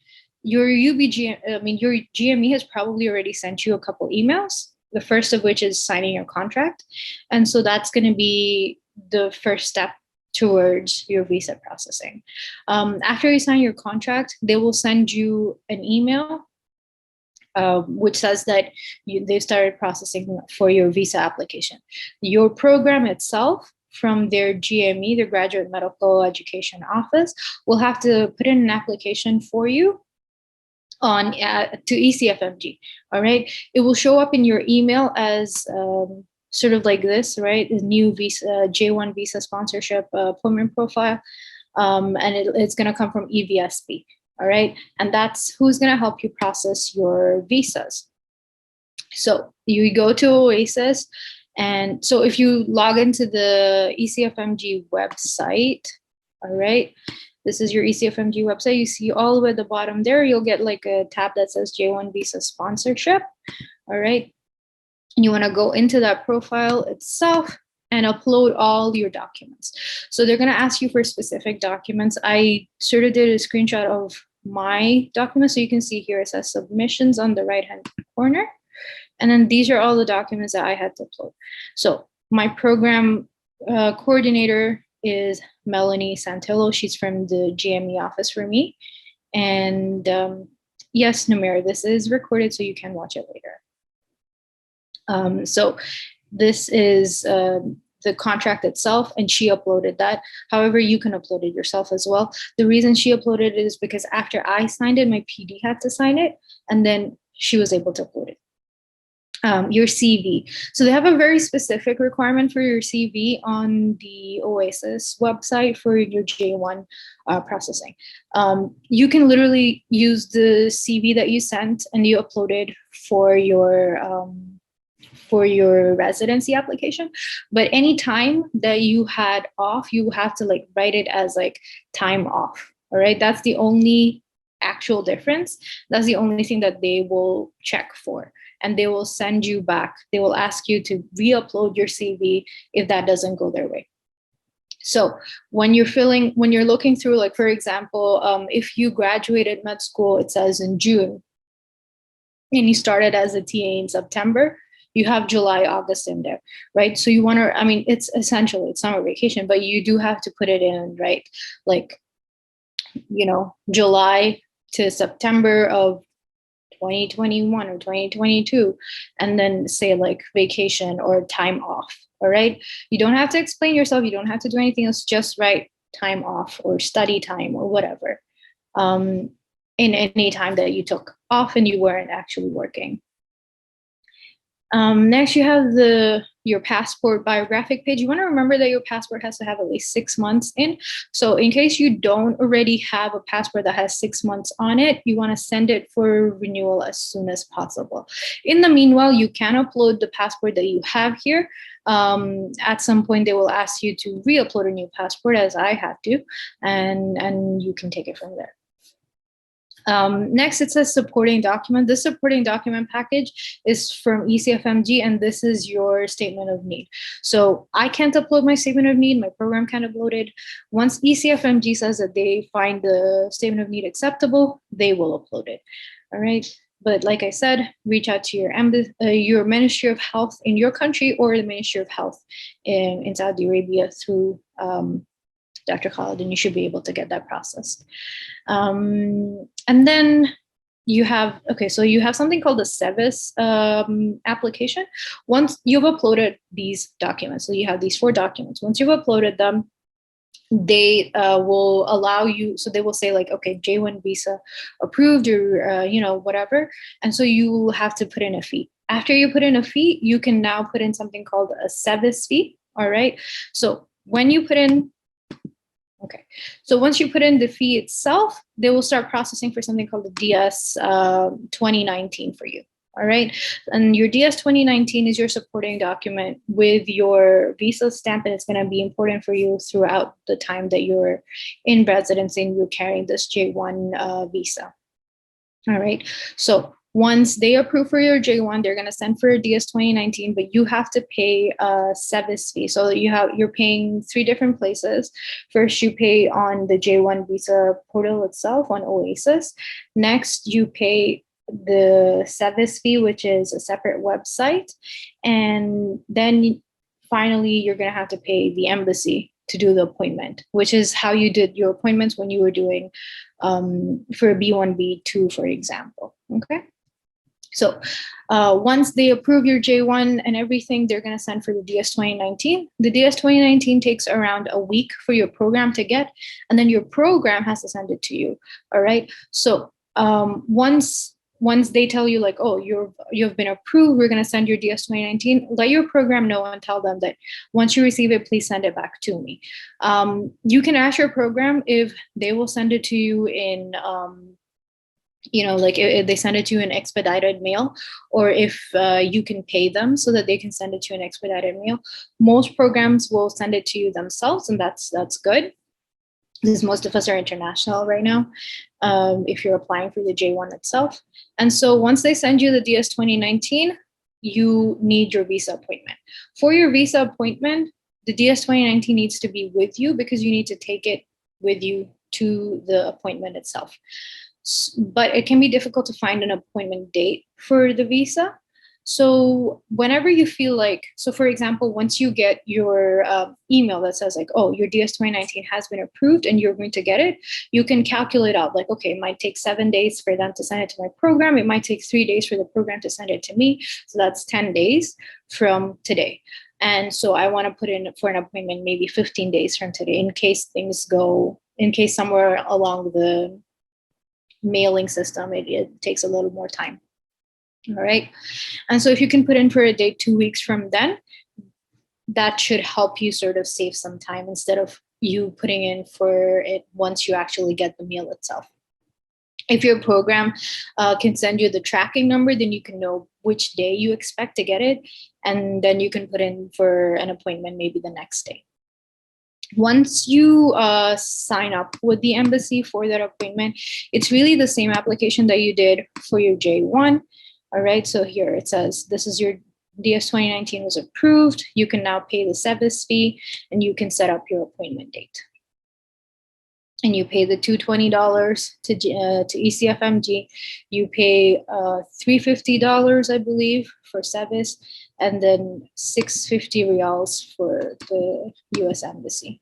B: your your GME has probably already sent you a couple emails. The first of which is signing your contract. And so that's going to be the first step towards your visa processing. After you sign your contract, they will send you an email which says that they've started processing for your visa application. Your program itself from their GME, their Graduate Medical Education Office, will have to put in an application for you on to ECFMG. All right, it will show up in your email as sort of like this, right? The new visa, J1 visa sponsorship appointment profile, and it's going to come from EVSP. All right, and that's who's going to help you process your visas. So you go to Oasis, and so if you log into the ECFMG website, all right, this is your ECFMG website. You see all the way at the bottom there, you'll get like a tab that says J1 visa sponsorship. All right, and you want to go into that profile itself and upload all your documents. So they're going to ask you for specific documents. I sort of did a screenshot of my documents. So you can see here it says submissions on the right-hand corner. And then these are all the documents that I had to upload. So my program coordinator is Melanie Santillo. She's from the GME office for me. And yes, Numair, this is recorded so you can watch it later. So this is the contract itself, and she uploaded that. However, you can upload it yourself as well. The reason she uploaded it is because after I signed it, my PD had to sign it, and then she was able to upload it. Your CV. So they have a very specific requirement for your CV on the Oasis website for your J1 processing. You can literally use the CV that you sent and you uploaded for your residency application, but any time that you had off, you have to like write it as like time off. All right, that's the only actual difference. That's the only thing that they will check for, and they will send you back. They will ask you to re-upload your CV if that doesn't go their way. So when you're looking through, like for example, if you graduated med school, it says in June, and you started as a TA in September, you have July, August in there, right? So you want to, I mean, it's essentially, it's summer vacation, but you do have to put it in, right? Like, you know, July to September of 2021 or 2022, and then say like vacation or time off, all right? You don't have to explain yourself. You don't have to do anything else. Just write time off or study time or whatever in any time that you took off and you weren't actually working. Next, you have your passport biographic page. You want to remember that your passport has to have at least 6 months in. So in case you don't already have a passport that has 6 months on it, you want to send it for renewal as soon as possible. In the meanwhile, you can upload the passport that you have here. At some point, they will ask you to re-upload a new passport, as I had to, and you can take it from there. Next, it says supporting document. This supporting document package is from ECFMG, and this is your statement of need. So I can't upload my statement of need. My program can't upload it. Once ECFMG says that they find the statement of need acceptable, they will upload it. All right. But like I said, reach out to your Ministry of Health in your country or the Ministry of Health in Saudi Arabia through Dr. Khalid, and you should be able to get that processed. And then you have, so you have something called the SEVIS application. Once you've uploaded these documents, so you have these 4 documents. Once you've uploaded them, they will allow you, so they will say like, okay, J1 visa approved, or, whatever. And so you have to put in a fee. After you put in a fee, you can now put in something called a SEVIS fee, all right? So when you put in, so once you put in the fee itself, they will start processing for something called the DS 2019 for you. All right. And your DS 2019 is your supporting document with your visa stamp, and it's going to be important for you throughout the time that you're in residency and you're carrying this J1 visa. All right. So Once they approve for your J1, they're going to send for a DS 2019, but you have to pay a service fee. So you're paying 3 different places. First, you pay on the J1 visa portal itself on Oasis. Next, you pay the service fee, which is a separate website. And then finally, you're going to have to pay the embassy to do the appointment, which is how you did your appointments when you were doing for a B1, B2, for example. Okay. So once they approve your J1 and everything, they're going to send for the DS 2019. The DS 2019 takes around a week for your program to get, and then your program has to send it to you. All right. So once they tell you like, oh, you've been approved, we're going to send your DS 2019, let your program know and tell them that once you receive it, please send it back to me. You can ask your program if they will send it to you in like if they send it to you in expedited mail, or if you can pay them so that they can send it to you in expedited mail. Most programs will send it to you themselves, and that's good, because most of us are international right now, if you're applying for the J1 itself. And so once they send you the DS 2019, you need your visa appointment. For your visa appointment, the DS 2019 needs to be with you, because you need to take it with you to the appointment itself. But it can be difficult to find an appointment date for the visa. So whenever you feel like, so for example, once you get your email that says like, oh, your DS 2019 has been approved and you're going to get it, you can calculate out like, okay, it might take 7 days for them to send it to my program. It might take 3 days for the program to send it to me. So that's 10 days from today. And so I want to put in for an appointment maybe 15 days from today, in case somewhere along the mailing system, it takes a little more time. All right. And so if you can put in for a date 2 weeks from then, that should help you sort of save some time instead of you putting in for it once you actually get the mail itself. If your program can send you the tracking number, then you can know which day you expect to get it. And then you can put in for an appointment maybe the next day. Once you sign up with the embassy for that appointment, it's really the same application that you did for your J1. All right, so here it says, this is your DS 2019 was approved. You can now pay the service fee and you can set up your appointment date. And you pay the $220 to ECFMG. You pay $350, I believe, for service, and then 650 riyals for the US Embassy.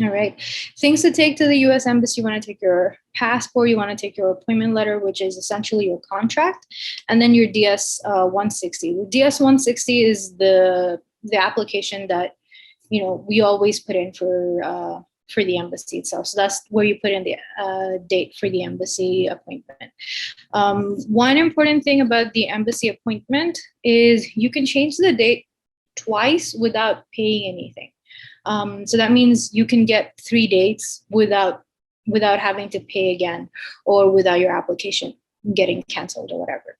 B: All right. Things to take to the US Embassy: you want to take your passport, you want to take your appointment letter, which is essentially your contract, and then your DS 160. The DS 160 is the application that we always put in for the embassy itself. So that's where you put in the date for the embassy appointment. One important thing about the embassy appointment is you can change the date twice without paying anything. So that means you can get 3 dates without having to pay again, or without your application getting canceled or whatever.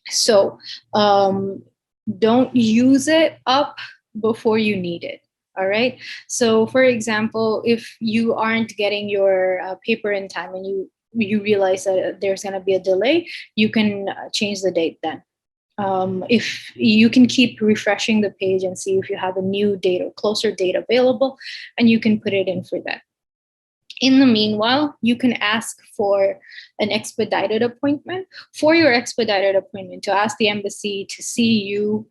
B: So don't use it up before you need it. All right. So for example, if you aren't getting your paper in time and you realize that there's going to be a delay, you can change the date then. If you can keep refreshing the page and see if you have a new date or closer date available, and you can put it in for that. In the meanwhile, you can ask for an expedited appointment. For your expedited appointment, to ask the embassy to see you,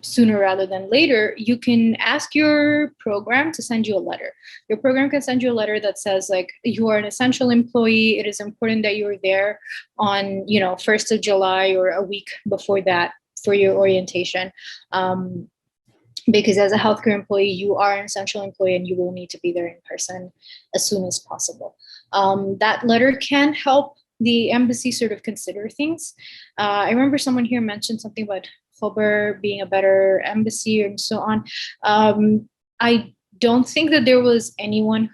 B: sooner rather than later, you can ask your program to send you a letter. Your program can send you a letter that says like, you are an essential employee. It is important that you're there on 1st of July or a week before that for your orientation. Because as a healthcare employee, you are an essential employee and you will need to be there in person as soon as possible. That letter can help the embassy sort of consider things. I remember someone here mentioned something about Khobar being a better embassy and so on. I don't think that there was anyone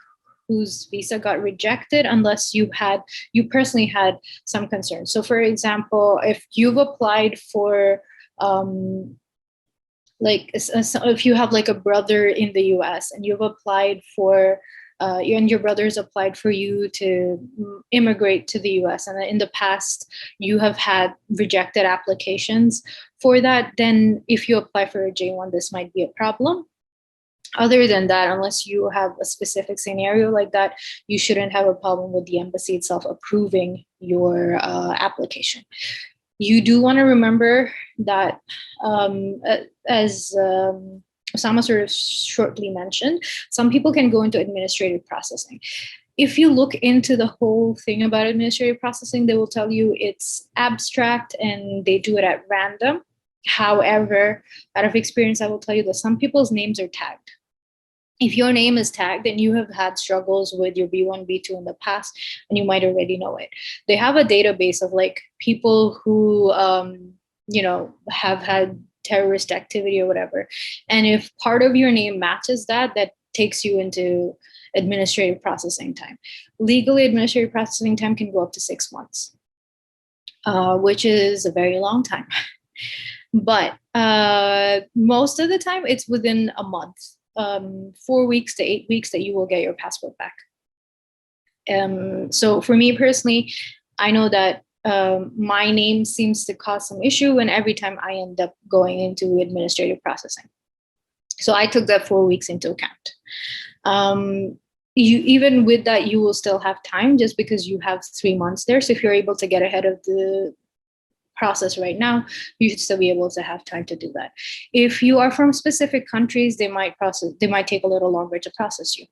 B: whose visa got rejected unless you personally had some concerns. So for example, if you've applied for if you have like a brother in the US and you've applied for you and your brothers applied for you to immigrate to the US, and in the past you have had rejected applications for that, then if you apply for a J1, this might be a problem. Other than that, unless you have a specific scenario like that, you shouldn't have a problem with the embassy itself approving your application. You do want to remember that, as Osama sort of shortly mentioned, some people can go into administrative processing. If you look into the whole thing about administrative processing, they will tell you it's abstract and they do it at random. However, out of experience, I will tell you that some people's names are tagged. If your name is tagged, then you have had struggles with your B1, B2 in the past, and you might already know it. They have a database of like people who, have had terrorist activity or whatever. And if part of your name matches that, that takes you into administrative processing time. Legally, administrative processing time can go up to 6 months, which is a very long time. But most of the time, it's within a month. 4 weeks to 8 weeks that you will get your passport back. So for me personally, I know that my name seems to cause some issue, and every time I end up going into administrative processing. So I took that 4 weeks into account. Even with that, you will still have time just because you have 3 months there. So if you're able to get ahead of the process right now, you should still be able to have time to do that. If you are from specific countries, they might take a little longer to process you.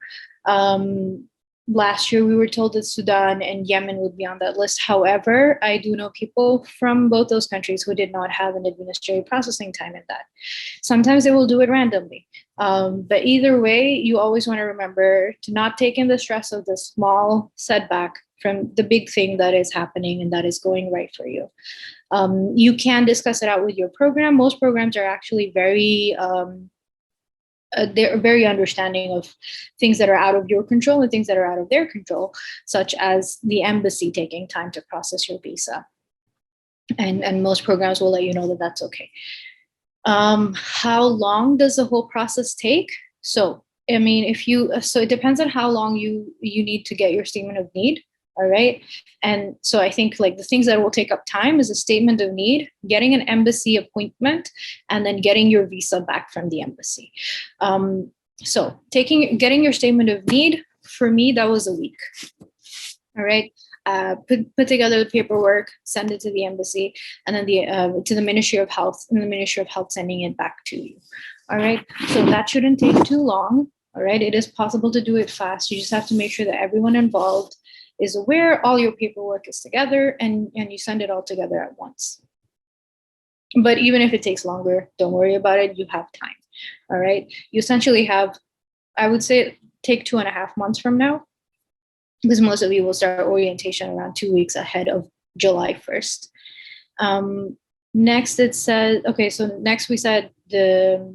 B: Last year, we were told that Sudan and Yemen would be on that list. However, I do know people from both those countries who did not have an administrative processing time in that. Sometimes they will do it randomly. But either way, you always want to remember to not take in the stress of the small setback from the big thing that is happening and that is going right for you. You can discuss it out with your program. Most programs are actually they're very understanding of things that are out of your control and things that are out of their control, such as the embassy taking time to process your visa. And most programs will let you know that that's okay. How long does the whole process take? So, I mean, so it depends on how long you need to get your statement of need. All right. And so I think like the things that will take up time is a statement of need, getting an embassy appointment, and then getting your visa back from the embassy. So getting your statement of need, for me, that was a week. All right. Put together the paperwork, send it to the embassy, and then to the Ministry of Health, and the Ministry of Health sending it back to you. All right. So that shouldn't take too long. All right. It is possible to do it fast. You just have to make sure that everyone involved is aware, all your paperwork is together, and you send it all together at once. But even if it takes longer, don't worry about it. You have time. All right. You essentially have, I would say, take 2.5 months from now, because most of you will start orientation around 2 weeks ahead of July 1st. Next, it says, okay, so next we said the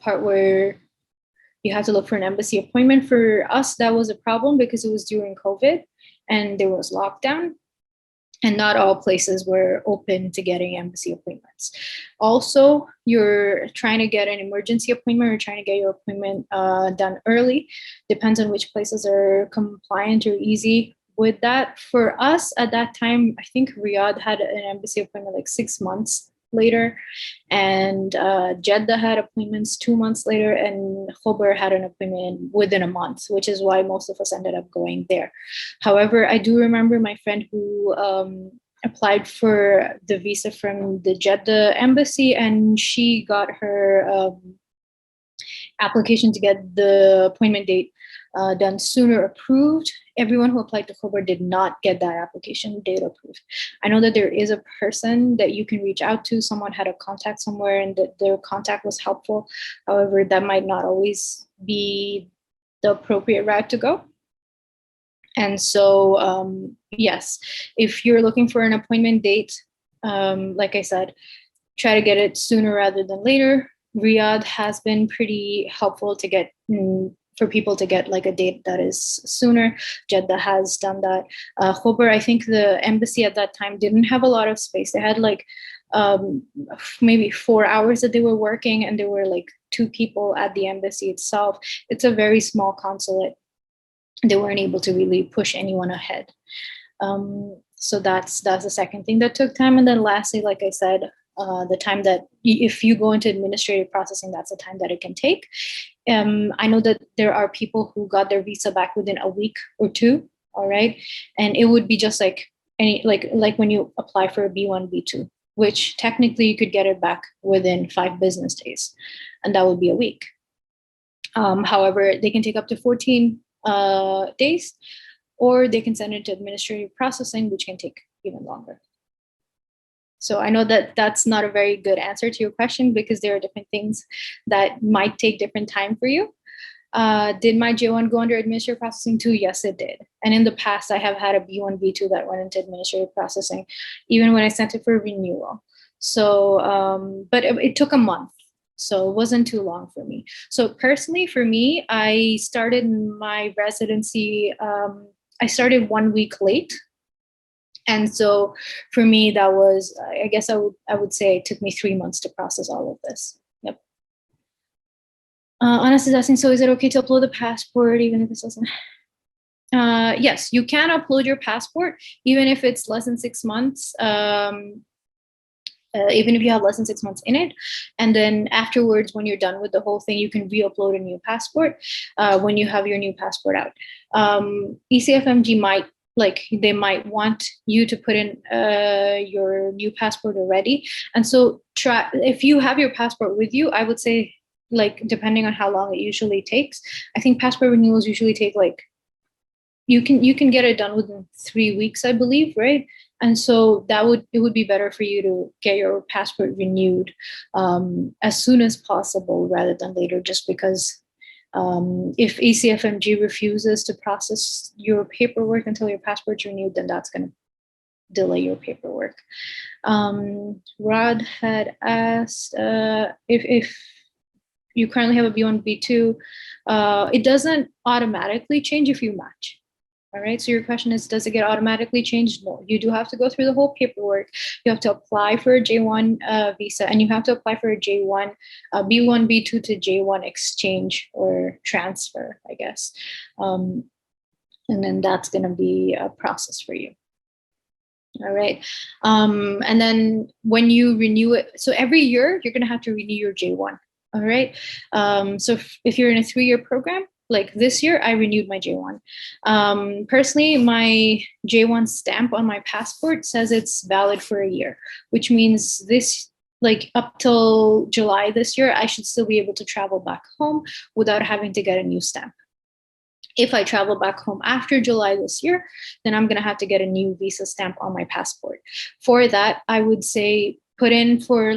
B: part where you have to look for an embassy appointment. For us, that was a problem because it was during COVID and there was lockdown, and not all places were open to getting embassy appointments. Also, you're trying to get an emergency appointment or trying to get your appointment done early. Depends on which places are compliant or easy with that. For us at that time, I think Riyadh had an embassy appointment like 6 months later, and Jeddah had appointments 2 months later, and Khobar had an appointment within a month, which is why most of us ended up going there. However, I do remember my friend who applied for the visa from the Jeddah embassy, and she got her application to get the appointment date done sooner approved. Everyone who applied to Khobar did not get that application date approved. I know that there is a person that you can reach out to. Someone had a contact somewhere and that their contact was helpful. However, that might not always be the appropriate route to go. And so, yes, if you're looking for an appointment date, like I said, try to get it sooner rather than later. Riyadh has been pretty helpful to get for people to get like a date that is sooner. Jeddah has done that. Khobar, I think the embassy at that time didn't have a lot of space. They had like maybe 4 hours that they were working, and there were like 2 people at the embassy itself. It's a very small consulate. they weren't able to really push anyone ahead. So that's the second thing that took time. And then lastly, like I said, the time that if you go into administrative processing, that's the time that it can take. I know that there are people who got their visa back within a week or two. All right, and it would be just like like when you apply for a B1, B2, which technically you could get it back within 5 business days, and that would be a week. However, they can take up to 14 days, or they can send it to administrative processing, which can take even longer. So I know that that's not a very good answer to your question, because there are different things that might take different time for you. Did my J1 go under administrative processing too? Yes, it did. And in the past, I have had a B1, B2 that went into administrative processing, even when I sent it for renewal. So, but it took a month. So it wasn't too long for me. So personally, for me, I started my residency, I started 1 week late. And so for me, that was, I guess I would say it took me 3 months to process all of this. Yep. Anas is asking, so is it okay to upload the passport even if it doesn't? Yes, you can upload your passport even if it's less than 6 months. Even if you have less than 6 months in it. And then afterwards, when you're done with the whole thing, you can re-upload a new passport when you have your new passport out. ECFMG might, they might want you to put in your new passport already. And so if you have your passport with you, I would say, depending on how long it usually takes, I think passport renewals usually take you can get it done within 3 weeks, I believe, right? And so it would be better for you to get your passport renewed as soon as possible rather than later, just because if ECFMG refuses to process your paperwork until your passport's renewed, then that's going to delay your paperwork. Rod had asked if you currently have a B1, B2, it doesn't automatically change if you match. All right, so your question is, does it get automatically changed? No, you do have to go through the whole paperwork. You have to apply for a J1 visa, and you have to apply for a J1, B1, B2 to J1 exchange or transfer, I guess. And then that's going to be a process for you. All right. And then when you renew it, so every year you're going to have to renew your J1. All right. So if you're in a 3-year program, like this year, I renewed my J1. Personally, my J1 stamp on my passport says it's valid for a year, which means this, up till July this year, I should still be able to travel back home without having to get a new stamp. If I travel back home after July this year, then I'm going to have to get a new visa stamp on my passport. For that, I would say put in for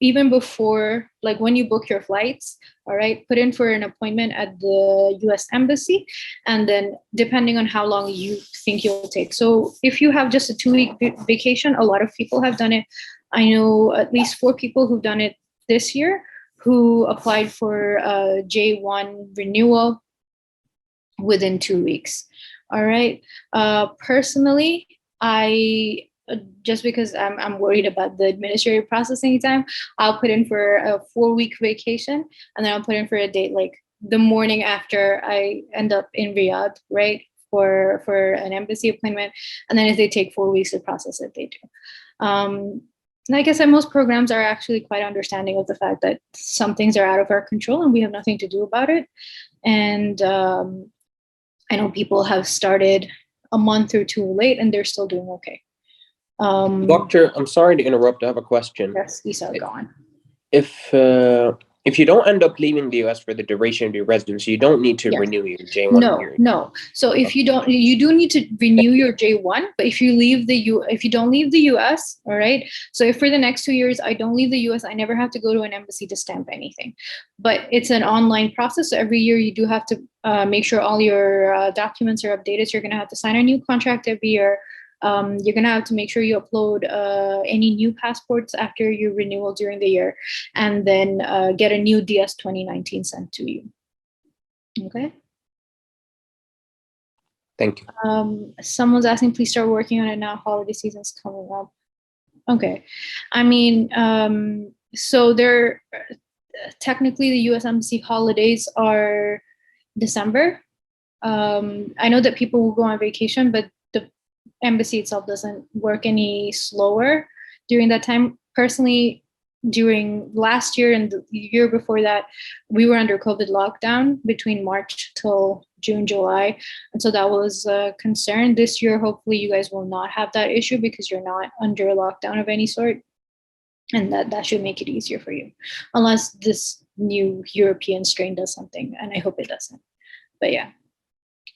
B: even before, when you book your flights, all right, put in for an appointment at the US Embassy, and then depending on how long you think you'll take. So if you have just a 2-week vacation, a lot of people have done it. I know at least 4 people who've done it this year who applied for a J1 renewal within 2 weeks. All right. Personally, just because I'm worried about the administrative processing time, I'll put in for a 4-week vacation, and then I'll put in for a date the morning after I end up in Riyadh, right, for an embassy appointment. And then if they take 4 weeks to process it, they do. Like I said, most programs are actually quite understanding of the fact that some things are out of our control and we have nothing to do about it. And I know people have started a month or 2 late and they're still doing okay.
D: Doctor, I'm sorry to interrupt. I have a question.
B: Yes, Isa, go on.
D: If you don't end up leaving the US for the duration of your residency, you don't need to renew your J1.
B: No. So if you do need to renew your J1, but if you don't leave the US, all right. So if for the next 2 years I don't leave the US, I never have to go to an embassy to stamp anything. But it's an online process. So every year you do have to make sure all your documents are updated. So you're going to have to sign a new contract every year. You're going to have to make sure you upload any new passports after your renewal during the year, and then get a new DS 2019 sent to you. Okay.
D: Thank you.
B: Someone's asking, please start working on it now. Holiday season's coming up. Okay. I mean, so there, technically the US Embassy holidays are December. I know that people will go on vacation, but the embassy itself doesn't work any slower during that time. Personally, during last year and the year before that, we were under COVID lockdown between March till June, July. And so that was a concern. This year, hopefully you guys will not have that issue because you're not under a lockdown of any sort. And that should make it easier for you, unless this new European strain does something, and I hope it doesn't. But yeah.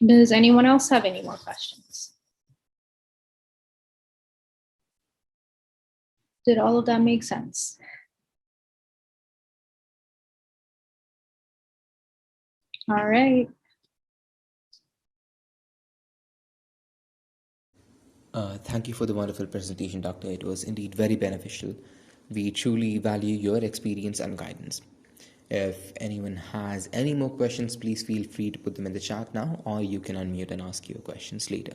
B: Does anyone else have any more questions? Did all of that make sense? All right.
A: Thank you for the wonderful presentation, Doctor. It was indeed very beneficial. We truly value your experience and guidance. If anyone has any more questions, please feel free to put them in the chat now, or you can unmute and ask your questions later.